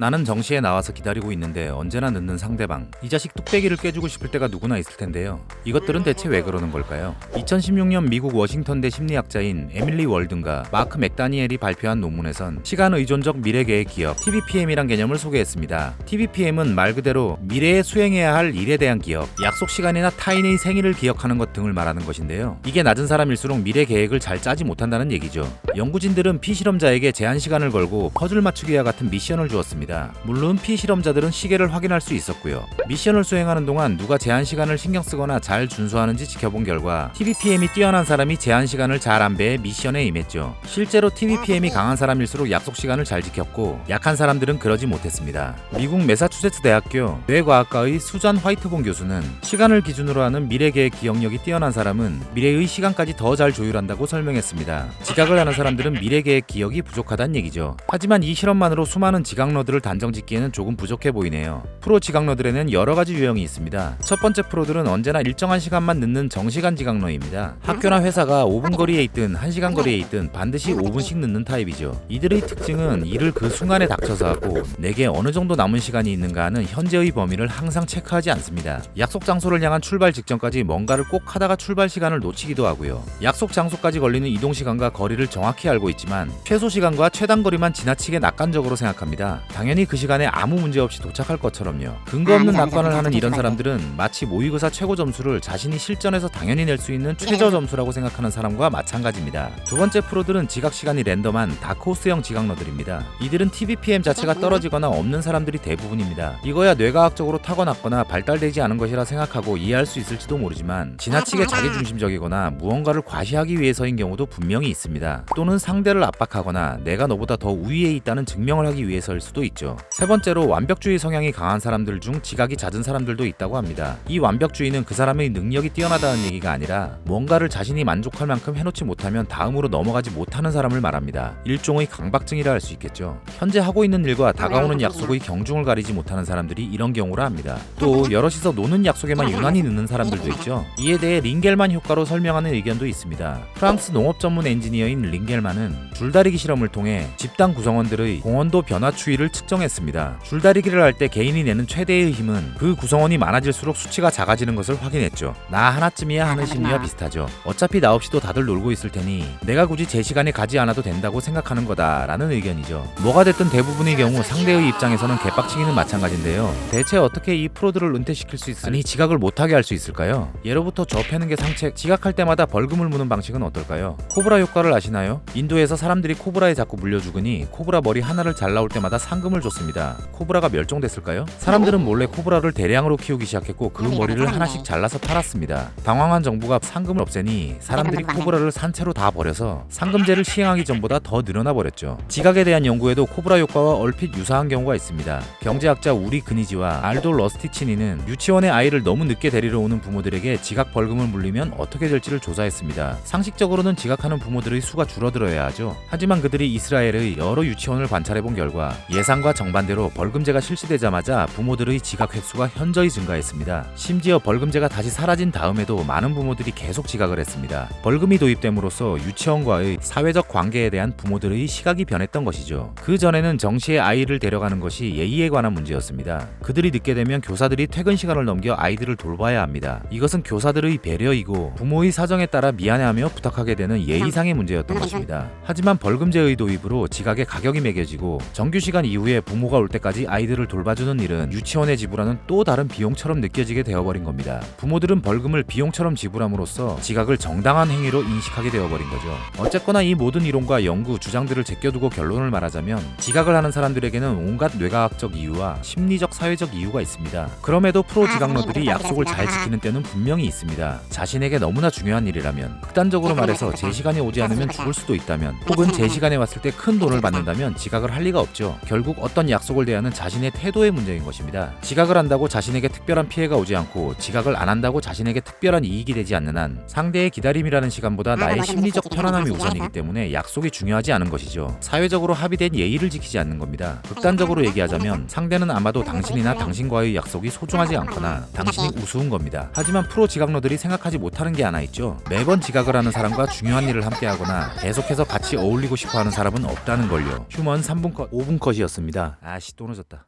나는 정시에 나와서 기다리고 있는데 언제나 늦는 상대방. 이 자식 뚝배기를 깨주고 싶을 때가 누구나 있을 텐데요. 이것들은 대체 왜 그러는 걸까요? 2016년 미국 워싱턴대 심리학자인 에밀리 월든과 마크 맥다니엘이 발표한 논문에선 시간 의존적 미래계획 기억 TBPM이란 개념을 소개했습니다. TBPM은 말 그대로 미래에 수행해야 할 일에 대한 기억, 약속 시간이나 타인의 생일을 기억하는 것 등을 말하는 것인데요. 이게 낮은 사람일수록 미래 계획을 잘 짜지 못한다는 얘기죠. 연구진들은 피실험자에게 제한 시간을 걸고 퍼즐 맞추기와 같은 미션을 주었습니다. 물론 피실험자들은 시계를 확인할 수 있었고요. 미션을 수행하는 동안 누가 제한 시간을 신경 쓰거나 잘 준수하는지 지켜본 결과 TBPM이 뛰어난 사람이 제한 시간을 잘 안배해 미션에 임했죠. 실제로 TBPM이 강한 사람일수록 약속 시간을 잘 지켰고 약한 사람들은 그러지 못했습니다. 미국 매사추세츠 대학교 뇌과학과의 수잔 화이트본 교수는 시간을 기준으로 하는 미래 계획 기억력이 뛰어난 사람은 미래의 시간까지 더 잘 조율한다고 설명했습니다. 지각을 하는 사람들은 미래 계획 기억이 부족하다는 얘기죠. 하지만 이 실험만으로 수많은 지각러들을 단정짓기에는 조금 부족해 보이네요. 프로 지각러들에는 여러 가지 유형이 있습니다. 첫 번째 프로들은 언제나 일정한 시간만 늦는 정시간 지각러입니다. 학교나 회사가 5분 거리에 있든 1시간 거리에 있든 반드시 5분씩 늦는 타입이죠. 이들의 특징은 일을 그 순간에 닥쳐서 하고 내게 어느 정도 남은 시간이 있는가 하는 현재의 범위를 항상 체크하지 않습니다. 약속 장소를 향한 출발 직전까지 뭔가를 꼭 하다가 출발 시간을 놓치기도 하고요. 약속 장소까지 걸리는 이동 시간과 거리를 정확히 알고 있지만 최소 시간과 최단 거리만 지나치게 낙관적으로 생각합니다. 당연히 그 시간에 아무 문제 없이 도착할 것처럼요. 근거 없는 낙관을 하는 이런 사람들은 마치 모의고사 최고 점수를 자신이 실전에서 당연히 낼 수 있는 최저 점수라고 생각하는 사람과 마찬가지입니다. 두 번째 프로들은 지각 시간이 랜덤한 다크호스형 지각러들입니다. 이들은 TBPM 자체가 떨어지거나 없는 사람들이 대부분입니다. 이거야 뇌과학적으로 타고났거나 발달되지 않은 것이라 생각하고 이해할 수 있을지도 모르지만 지나치게 자기중심적이거나 무언가를 과시하기 위해서인 경우도 분명히 있습니다. 또는 상대를 압박하거나 내가 너보다 더 우위에 있다는 증명을 하기 위해서일 수도 있죠. 세 번째로 완벽주의 성향이 강한 사람들 중 지각이 잦은 사람들도 있다고 합니다. 이 완벽주의는 그 사람의 능력이 뛰어나다는 얘기가 아니라 뭔가를 자신이 만족할 만큼 해놓지 못하면 다음으로 넘어가지 못하는 사람을 말합니다. 일종의 강박증이라 할 수 있겠죠. 현재 하고 있는 일과 다가오는 약속의 경중을 가리지 못하는 사람들이 이런 경우라 합니다. 또 여럿이서 노는 약속에만 유난히 늦는 사람들도 있죠. 이에 대해 링겔만 효과로 설명하는 의견도 있습니다. 프랑스 농업 전문 엔지니어인 링겔만은 줄다리기 실험을 통해 집단 구성원들의 공원도 변화 추이를 측정했습니다. 줄다리기를 할 때 개인이 내는 최대의 힘은 그 구성원이 많아질수록 수치가 작아지는 것을 확인했죠. 나 하나쯤이야 하는 심리와 비슷하죠. 어차피 나 없이도 다들 놀고 있을 테니 내가 굳이 제 시간에 가지 않아도 된다고 생각하는 거다라는 의견이죠. 뭐가 됐든 대부분의 경우 상대의 입장에서는 개빡치기는 마찬가지인데요. 대체 어떻게 이 프로들을 은퇴시킬 수 있으니 지각을 못하게 할 수 있을까요? 예로부터 저 패는 게 상책, 지각할 때마다 벌금을 무는 방식은 어떨까요? 코브라 효과를 아시나요? 인도에서 사람들이 코브라에 자꾸 물려 죽으니 코브라 머리 하나를 잘 나올 때마다 상금을 줬습니다. 코브라가 멸종됐을까요? 사람들은 몰래 코브라를 대량으로 키우기 시작했고 그 머리를 하나씩 잘라서 팔았습니다. 당황한 정부가 상금을 없애니 사람들이 코브라를 산채로 다 버려서 상금제를 시행하기 전보다 더 늘어나 버렸죠. 지각에 대한 연구에도 코브라 효과와 얼핏 유사한 경우가 있습니다. 경제학자 우리 그니지와 알도 러스티치니는 유치원에 아이를 너무 늦게 데리러 오는 부모들에게 지각 벌금을 물리면 어떻게 될지를 조사했습니다. 상식적으로는 지각하는 부모들의 수가 줄어들어야 하죠. 하지만 그들이 이스라엘의 여러 유치원을 관찰해본 결과 예상과 정반대로 벌금제가 실시되자마자 부모들의 지각 횟수가 현저히 증가했습니다. 심지어 벌금제가 다시 사라진 다음에도 많은 부모들이 계속 지각을 했습니다. 벌금이 도입됨으로써 유치원과의 사회적 관계에 대한 부모들의 시각이 변했던 것이죠. 그 전에는 정시에 아이를 데려가는 것이 예의에 관한 문제였습니다. 그들이 늦게 되면 교사들이 퇴근 시간을 넘겨 아이들을 돌봐야 합니다. 이것은 교사들의 배려이고 부모의 사정에 따라 미안해하며 부탁하게 되는 예의상의 문제였던 것입니다. 하지만 벌금제의 도입으로 지각에 가격이 매겨지고 정규 시간 이후에 부모가 올 때까지 아이들을 돌봐주는 일은 유치원에 지불하는 또 다른 비용처럼 느껴지게 되어버린 겁니다. 부모들은 벌금을 비용처럼 지불함으로써 지각을 정당한 행위로 인식하게 되어버린 거죠. 어쨌거나 이 모든 이론과 연구, 주장들을 제껴두고 결론을 말하자면 지각을 하는 사람들에게는 온갖 뇌과학적 이유와 심리적, 사회적 이유가 있습니다. 그럼에도 프로 지각러들이 약속을 잘 지키는 때는 분명히 있습니다. 자신에게 너무나 중요한 일이라면, 극단적으로 말해서 제 시간에 오지 않으면 죽을 수도 있다면, 혹은 제 시간에 왔을 때 큰 돈을 받는다면 지각을 할 리가 없죠. 결국 어떤 약속을 대하는 자신의 태도의 문제인 것입니다. 지각을 한다고 자신에게 특별한 피해가 오지 않고 지각을 안 한다고 자신에게 특별한 이익이 되지 않는 한 상대의 기다림이라는 시간보다 나의 심리적 편안함이 우선이기 때문에 약속이 중요하지 않은 것이죠. 사회적으로 합의된 예의를 지키지 않는 겁니다. 극단적으로 얘기하자면 상대는 아마도 당신이나 당신과의 약속이 소중하지 않거나 당신이 우스운 겁니다. 하지만 프로 지각러들이 생각하지 못하는 게 하나 있죠. 매번 지각을 하는 사람과 중요한 일을 함께하거나 계속해서 같이 어울리고 싶어하는 사람은 없다는 걸요. 휴먼 3분 컷, 5분 컷이었습니다. 됩니다. 아씨 또 늦었다.